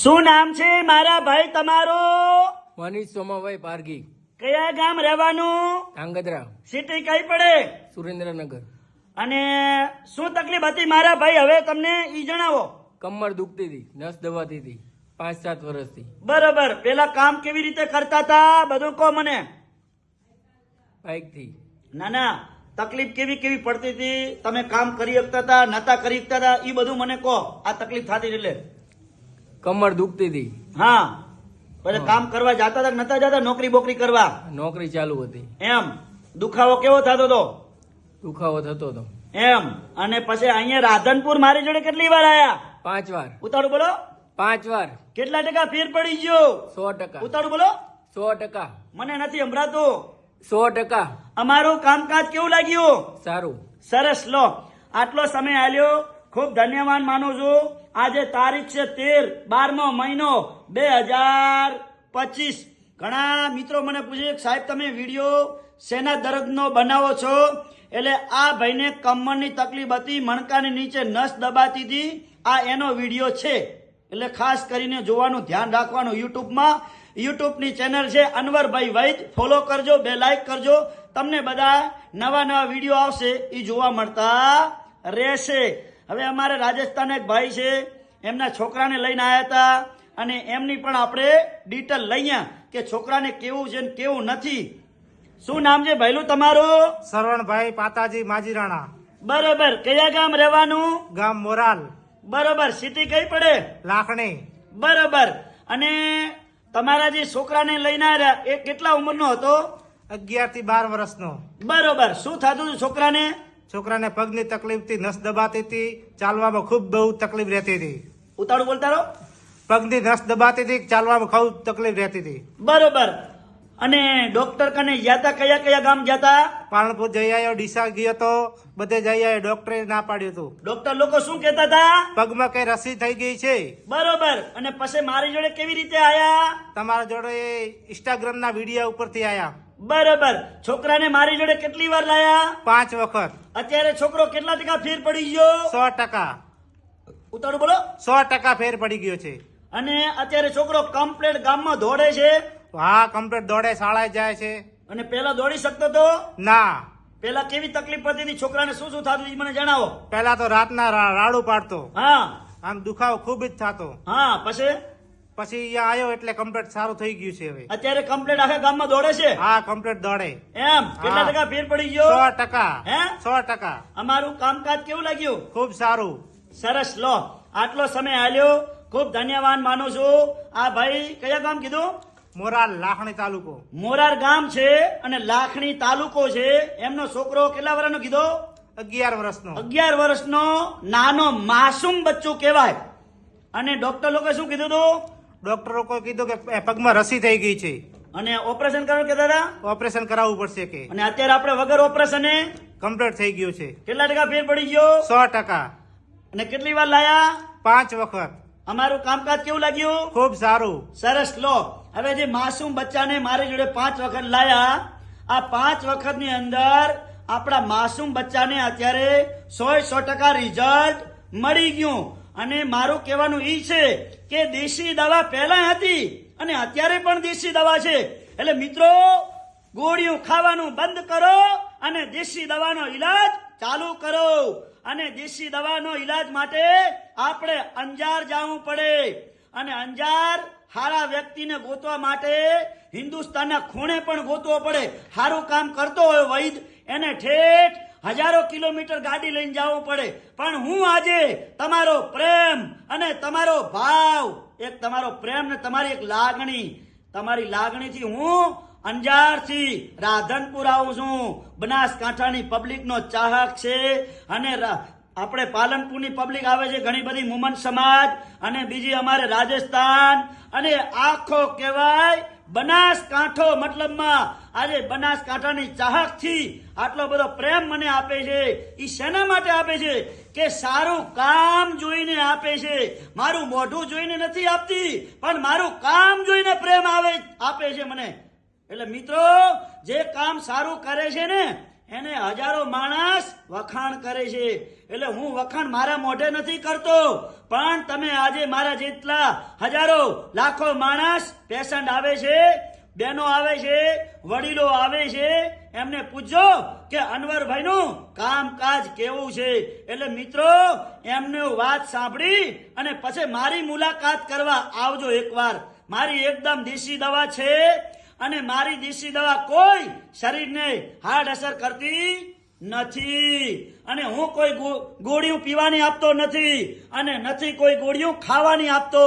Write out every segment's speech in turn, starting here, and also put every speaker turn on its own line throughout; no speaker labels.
શું નામ છે મારા ભાઈ તમારું?
મનીષ સોમાભાઈ પારગી,
કયા ગામ રહેવાનું?
ધાંગધ્રા,
સિટી કઈ પડે?
સુરેન્દ્રનગર.
અને શું તકલીફ હતી મારા ભાઈ, હવે તમને ઈ જણાવો.
કમર દુખતી હતી, નસ દબાતી હતી 5-7 વર્ષથી.
બરોબર. પેલા કામ કેવી રીતે કરતા હતા બધું કહો મને.
બાઇકથી.
ના ના, તકલીફ કેવી કેવી પડતી હતી, તમે કામ કરી શકતા હતા નતા કરી શકતા હતા, ઈ બધું મને કહો. આ તકલીફ થતી એટલે
કમર દુખતી હતી.
હા, પછી કામ કરવા જતા હતા કે નતા જતા? નોકરી બોકરી કરવા?
નોકરી ચાલુ હતી.
એમ. દુખાવો કેવો થતો હતો?
દુખાવો થતો હતો.
એમ. અને પછી અહીંયા રાધનપુર મારી જોડે કેટલી વાર આયા?
5 વાર.
ઉતાળું બોલો.
5 વાર.
કેટલા ટકા ફેર પડી ગયો?
100%.
ઉતાળું બોલો.
100%.
મને નથી સંભળાતું.
100%.
અમારું કામકાજ કેવું લાગ્યું?
સારું.
સરસ. લો, આટલો સમય આલ્યો, ખૂબ ધન્યવાદ માનું છું. આજે તારીખ છે 13/12મો મહિનો 2025. ઘણા મિત્રો મને પૂછે કે સાહેબ તમે વિડીયો શેના દર્દનો બનાવો છો? એટલે આ ભાઈને કમરની તકલીફ હતી, મણકાની નીચે નસ દબાતી હતી. આ એનો વિડીયો છે, એટલે ખાસ કરીને જોવાનું ધ્યાન રાખવાનું. યુટ્યુબની ચેનલ છે અનવરભાઈ વૈદ, ફોલો કરજો, 2 લાઈક કરજો. તમને બધા નવા નવા વિડીયો આવશે એ જોવા મળતા રહેશે. હવે અમારે રાજસ્થાન એક ભાઈ છે, એમના છોકરાને લઈને આવ્યા હતા અને એમની પણ આપણે ડિટેલ લઈએ કે છોકરાને કેવું છે ને કેવું નથી. શું નામ છે ભાઈલું તમારું?
સરવણભાઈ પાતાજી માજીરાણા,
બરોબર. કયા ગામ રહેવાનું?
ગામ મોરાલ,
બરોબર. સિટી કઈ પડે?
લાખણી.
બરોબર. અને તમારા જે છોકરાને લઈને આવ્યા એ કેટલા ઉંમરનો હતો?
11 થી 12 વર્ષનો.
બરોબર. શું થતું હતું છોકરાને?
છોકરાને પગની તકલીફથી, નસ દબાતી હતી, ચાલવામાં ખૂબ બહુ તકલીફ રહેતી હતી.
ઉતાળું બોલતા રહો.
પગની નસ દબાતી હતી, ચાલવામાં ખૂબ તકલીફ રહેતી હતી.
બરોબર. અને ડોક્ટર કને ગયા કયા કયા ગામ ગયા?
પાલનપુર જઈ આવ્યો, ડીસા ગયો તો, બધે જઈ આવ્યો. ડોક્ટરે ના પાડ્યું હતું.
ડોક્ટર લોકો શું કહેતા હતા?
પગમાં કઈ રસી થઈ ગઈ છે.
બરોબર. અને પછી મારી જોડે કેવી રીતે આયા?
તમારા જોડે ઇન્સ્ટાગ્રામ ના વિડીયો ઉપરથી આયા.
બરોબર. છોકરાને મારી જોડે કેટલી વાર લાયા?
5 વખત.
અત્યારે છોકરો કેટલા ટકા ફેર પડી ગયો?
100%.
ઉતાળું બોલો.
100% ફેર પડી ગયો છે.
અને અત્યારે છોકરો કમ્પ્લેટ ગામમાં દોડે છે?
હા, કમ્પ્લીટ દોડે, શાળાએ જાય છે.
અને પેલા દોડી શકતો તો?
ના.
પેલા કેવી તકલીફ પડતી હતી? છોકરાને શું શું થતું એ મને જણાવો.
પેલા તો રાતના રાડું પાડતો,
હા.
આમ દુખાવો ખૂબ જ થતો.
હા. પછી
અહીંયા આવ્યો એટલે કમ્પ્લીટ સારું થઈ ગયું છે હવે.
અત્યારે કમ્પ્લેટ આખા ગામમાં દોડે છે?
હા, કમ્પ્લીટ દોડે.
એમ. કેટલા
હા.
ટકા ફેર પડી ગયો?
100%.
હે?
100%.
અમારું કામકાજ કેવું લાગ્યું?
ખૂબ સારું.
સરસ. લો, આટલો સમય આલ્યો, ખૂબ ધન્યવાદ માનું છું. આ ભાઈ કયા ગામ કીધું?
મોરાલ, લાખણી તાલુકો.
મોરાર ગામ છે અને લાખણી તાલુકો છે. એમનો છોકરો કેટલા વર્ષનો કીધો?
11 વર્ષનો.
11 વર્ષનો નાનો માસૂમ બચ્ચું કહેવાય. અને ડોક્ટર લોકો શું કીધું હતું?
ડોક્ટર લોકો કીધું કે પગમાં રસી થઈ ગઈ છે,
અને ઓપરેશન કરવાનું કહેતા હતા.
ઓપરેશન કરાવવું પડશે કે.
અને અત્યારે આપણે વગર ઓપરેશને
કમ્પ્લીટ થઈ ગયું છે.
કેટલા ટકા ફેર પડી ગયો?
100%.
અને કેટલી વાર લાયા?
5 વખત.
અમારું કામકાજ કેવું લાગ્યું?
ખૂબ સારું.
સરસ. લો, હવે જે માસૂમ બચ્ચાને મારી જોડે 5 વખત લાયા, આ 5 વખતની અંદર આપણા માસૂમ બચ્ચાને અત્યારે 100% રિઝલ્ટ મળી ગયું. અને મારું કહેવાનું ઈ છે કે દેશી દવા પહેલા હતી અને અત્યારે પણ દેશી દવા છે. એટલે મિત્રો, ગોળીઓ ખાવાનું બંધ કરો અને દેશી દવાનો ઈલાજ ચાલુ કરો. અને દેશી દવાનો ઈલાજ માટે આપણે અંજાર જવું પડે. અને અંજાર હારા વ્યક્તિને ગોતવા માટે હિન્દુસ્તાનના ખૂણે પણ ગોતવો પડે. સારું કામ કરતો હોય વૈદ, એને ઠેઠ હજારો કિલોમીટર ગાડી લઈને જવું પડે. પણ હું આજે તમારો પ્રેમ અને તમારો ભાવ, એક તમારો પ્રેમ ને તમારી એક લાગણી, તમારી લાગણીથી હું અંજારથી રાધનપુર આવું છું. બનાસકાંઠાની પબ્લિકનો ચાહક છે. અને આપણે પાલનપુરની પબ્લિક આવે છે, ઘણી બધી મુમન સમાજ, અને બીજી અમારે રાજસ્થાન, અને આખો કહેવાય બનાસકાંઠો. મતલબમાં આજે બનાસકાંઠાની ચાહકથી આટલો બધો પ્રેમ મને આપે છે. એ શેના માટે આપે છે? કે સારું કામ જોઈને આપે છે. મારું મોઢું જોઈને નથી આપતી, પણ મારું કામ જોઈને પ્રેમ આપે છે મને. એટલે મિત્રો, જે કામ સારું કરે છે ને એને હજારો માણસ વખાણ કરે છે. એટલે હું વખાણ મારા મોઢે નથી કરતો, પણ તમે આજે મારા જેટલા હજારો લાખો માણસ પેશન્ટ આવે છે, બહેનો આવે છે, વડીલો આવે છે, એમને પૂછજો કે અનવરભાઈનું કામકાજ કેવું છે. એટલે મિત્રો એમની વાત સાંભળી અને પછી મારી મુલાકાત કરવા આવજો એકવાર. મારી એકદમ દેશી દવા છે અને મારી દેશી દવા કોઈ શરીરને હાર્ડ અસર કરતી નથી. અને હું કોઈ ગોળીઓ પીવાની આપતો નથી અને નથી કોઈ ગોળીઓ ખાવાની આપતો.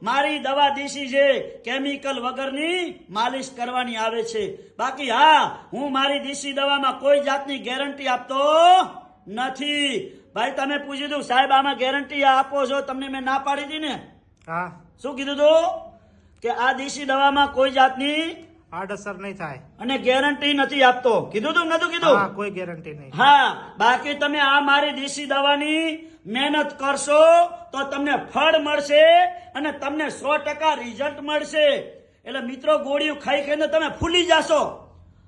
મારી દવા દેશી છે, કેમિકલ વગરની માલિશ કરવાની આવે છે. બાકી હા, હું મારી દેશી દવામાં કોઈ જાતની ગેરંટી આપતો નથી. ભાઈ તમે પૂછી દઉં, સાહેબ આમાં ગેરંટી આપો છો? તમને મેં ના પાડી હતી ને.
હા,
શું કીધું તું? કે આ દેશી દવામાં કોઈ જાતની
આડઅસર નહીં થાય.
અને ગેરંટી નથી આપતો. કીધું તું નતું કીધું?
હા, કોઈ ગેરંટી નહીં.
હા, બાકી તમે આ મારી દેશી દવાની મહેનત કરશો તો તમને ફળ મળશે અને તમને 100% રિઝલ્ટ મળશે. એટલે મિત્રો ગોળીઓ ખાઈ ખાઈને તમે ફૂલી જશો.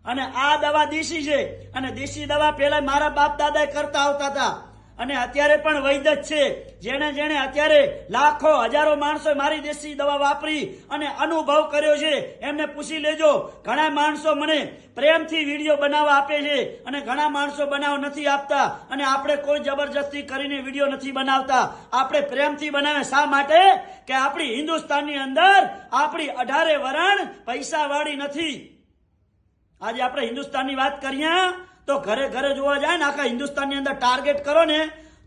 અને આ દવા દેશી છે અને દેશી દવા પેલા મારા બાપ દાદા કરતા આવતા હતા અને અત્યારે પણ વૈદ જ છે. જેણે અત્યારે લાખો હજારો માણસો મારી દેશી દવા વાપરી અને અનુભવ કર્યો છે એમને પૂછી લેજો. ઘણા માણસો મને પ્રેમથી વિડીયો બનાવવા આપે છે અને ઘણા માણસો બનાવ નથી આપતા. અને આપણે કોઈ જબરજસ્તી કરીને વિડીયો નથી બનાવતા, આપણે પ્રેમથી બનાવે. શા માટે? કે આપણી હિન્દુસ્તાનની અંદર આપણી 18 વરણ પૈસા વાળી નથી. આજે આપણે હિન્દુસ્તાનની વાત કરીએ તો ઘરે ઘરે જોવા જાય ને આખા હિન્દુસ્તાનની અંદર ટાર્ગેટ કરો ને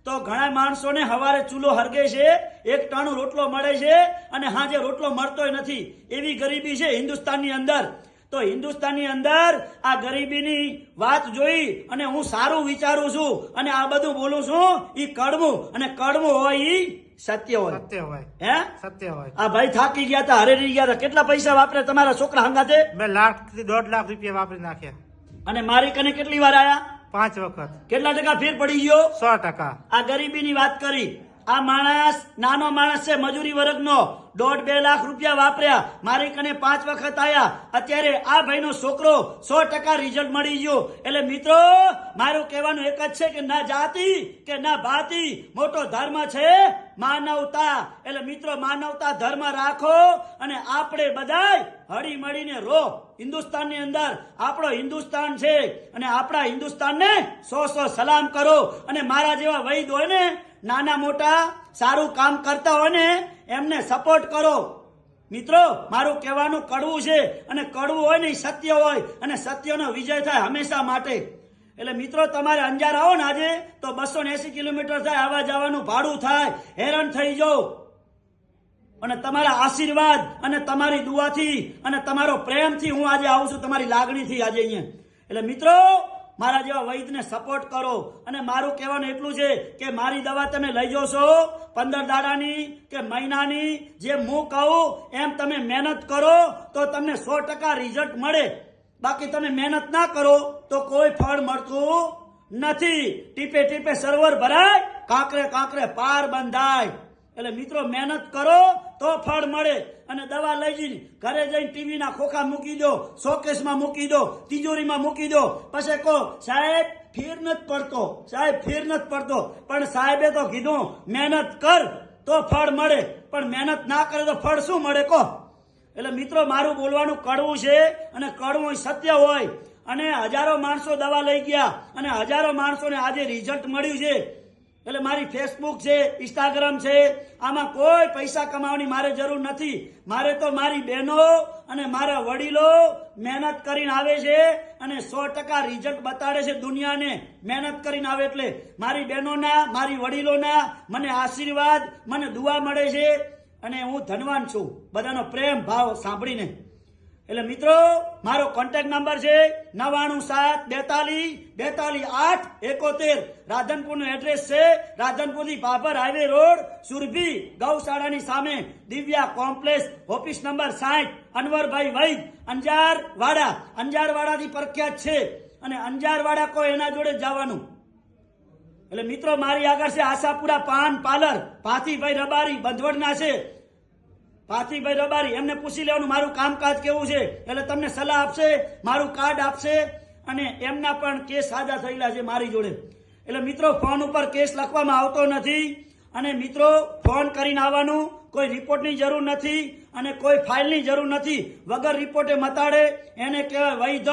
તો ઘણા માણસોને હવારે ચૂલો હરગે છે, એક ટાણું રોટલો મળે છે અને હાજે રોટલો મળતોય નથી. એવી ગરીબી છે હિન્દુસ્તાનની અંદર. તો હિન્દુસ્તાનની અંદર આ ગરીબીની વાત જોઈ અને હું સારું વિચારું છું અને આ બધું બોલું છું. એ કડવું અને કડવું હોય એ સત્ય હોય.
સત્ય હોય.
હે
સત્ય હોય.
આ ભાઈ થાકી ગયા હતા, હરેરી ગયા હતા. કેટલા પૈસા વાપરે તમારા છોકરા હંગાતે?
2 લાખ થી 1.5 લાખ રૂપિયા વાપરી નાખ્યા.
અને મારી કને કેટલી વાર આયા?
5 વખત.
કેટલા ટકા ફેર પડી ગયો?
100%.
આ ગરીબીની વાત કરી. આ માણસ નાનો માણસ છે, મજૂરી વર્ગનો, 1.5-2 લાખ રૂપિયા વાપર્યા, મારી કને 5 વખત આયા. અત્યારે આ ભાઈનો છોકરો 100% રિઝલ્ટ મળી ગયું. એટલે મિત્રો મારું કહેવાનું એક જ છે કે ના જાતિ કે ના ભાતિ, મોટો ધર્મ છે માનવતા. એટલે મિત્રો માનવતા ધર્મ રાખો અને આપણે બધાય હળી મળીને રહો. હિન્દુસ્તાનની અંદર આપણો હિન્દુસ્તાન છે અને આપણા હિન્દુસ્તાનને 100 સલામ કરો. અને મારા જેવા વૈદ હોય ને, નાના મોટા સારું કામ કરતા હોય ને, એમને સપોર્ટ કરો. મિત્રો મારું કહેવાનું કડવું છે અને કડવું હોય ને સત્ય હોય અને સત્યનો વિજય થાય હંમેશા માટે. એટલે મિત્રો તમારે અંજાર આવો ને આજે તો 280 કિલોમીટર થાય, આવવા જવાનું ભાડું થાય, હેરાન થઈ જાઓ. અને તમારા આશીર્વાદ અને તમારી દુઆથી અને તમારો પ્રેમથી હું આજે આવું છું, તમારી લાગણીથી આજે અહીંયા. એટલે મિત્રો મારા જેવા વૈદને સપોર્ટ કરો. અને મારું કહેવાનું એટલું છે કે મારી દવા તમે લઈ જશો 15 દાડાની કે મહિનાની, જેમ હું કહું એમ તમે મહેનત કરો તો તમને 100% રિઝલ્ટ મળે. બાકી તમે મહેનત ના કરો તો કોઈ ફળ મળતું નથી. ટીપે ટીપે સરોવર ભરાય, કાંકરે કાંકરે પાર બંધાય. એટલે મિત્રો મહેનત કરો તો ફળ મળે. અને દવા લઈ જઈને ઘરે જઈને ટીવીના ખોખા મૂકી દો, શોકેસમાં મૂકી દો, તિજોરીમાં મૂકી દો. પછી કહો સાહેબ ફેર નથી પડતો, સાહેબ ફેર નથી પડતો. પણ સાહેબે તો કીધું મહેનત કર તો ફળ મળે, પણ મહેનત ના કરે તો ફળ શું મળે કહો? એટલે મિત્રો મારું બોલવાનું કડવું છે અને કડવું સત્ય હોય. અને હજારો માણસો દવા લઈ ગયા અને હજારો માણસોને આજે રિઝલ્ટ મળ્યું છે. એટલે મારી ફેસબુક છે, ઇન્સ્ટાગ્રામ છે, આમાં કોઈ પૈસા કમાવાની મારે જરૂર નથી. મારે તો મારી બહેનો અને મારા વડીલો મહેનત કરીને આવે છે અને 100% રિઝલ્ટ બતાડે છે દુનિયાને. મહેનત કરીને આવે એટલે મારી બહેનોના, મારી વડીલોના મને આશીર્વાદ, મને દુઆ મળે છે અને હું ધનવાન છું બધાનો પ્રેમ ભાવ સાંભળીને. એટલે મિત્રો મારો કોન્ટેક્ટ નંબર છે 9972422871. રાધનપુરનું એડ્રેસ છે રાધનપુરથી બાબર હાઈવે રોડ, સુરભી ગૌશાળાની સામે દિવ્યા કોમ્પ્લેક્સ, ઓફિસ નંબર 60, અનવરભાઈ વૈદ, અંજારવાડા. અંજારવાડાથી પ્રખ્યાત છે અને અંજારવાડા કોઈ એના જોડે જવાનું. એટલે મિત્રો મારી આગળ છે આશાપુરા પાન પાર્લર, ભાતીભાઈ રબારી બંધવડના છે. ભાતીભાઈ રબારી, એમને પૂછી લેવાનું મારું કામકાજ કેવું છે. એટલે તમને સલાહ આપશે, મારું કાર્ડ આપશે અને એમના પણ કેસ સાજા થયેલા છે મારી જોડે. એટલે મિત્રો ફોન ઉપર કેસ લખવામાં આવતો નથી. અને મિત્રો ફોન કરીને આવવાનું, કોઈ રિપોર્ટની જરૂર નથી અને કોઈ ફાઇલની જરૂર નથી. વગર રિપોર્ટે મતાડે એને કહેવાય વૈધ.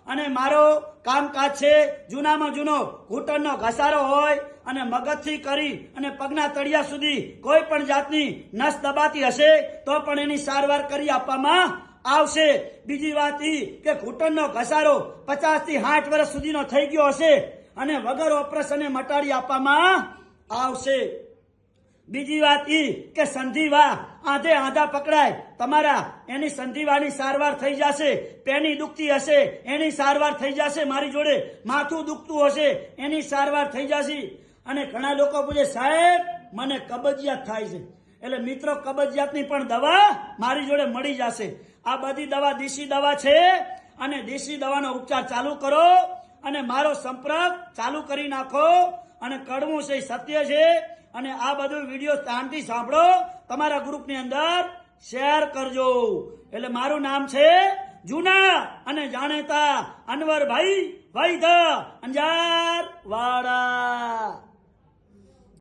અને મારો કામકાજ છે જૂનામાં જૂનો ઘૂંટણનો ઘસારો હોય અને મગજથી કરી અને પગના તળિયા સુધી કોઈ પણ જાતની નસ દબાતી હશે તો પણ એની સારવાર કરી આપવામાં આવશે. બીજી વાત એ કે ઘૂંટણનો ઘસારો 50 થી 60 વર્ષ સુધીનો થઈ ગયો હશે અને વગર ઓપરેશને મટાડી આપવામાં આવશે. બીજી વાત એ કે સંધિવા આધે આધા પકડાય તમારા, એની સંધિવાની સારવાર થઈ જશે. પેની દુખતી હશે એની સારવાર થઈ જશે મારી જોડે. માથું દુખતું હશે એની સારવાર થઈ જશે. અને ઘણા લોકો પૂછે સાહેબ મને કબજિયાત થાય છે. એટલે મિત્રો કબજિયાતની પણ દવા મારી જોડે મળી જશે. આ બધી દવા દેશી દવા છે અને દેશી દવાનો ઉપચાર ચાલુ કરો અને મારો સંપર્ક ચાલુ કરી નાખો. અને કડવું છે સત્ય છે. અને આ બધું વિડીયો શાંતિ સાંભળો, તમારા ગ્રુપની અંદર શેર કરજો. એટલે મારું નામ છે જૂના અને જાણીતા અનવરભાઈ વૈદ અંજાર વાળા.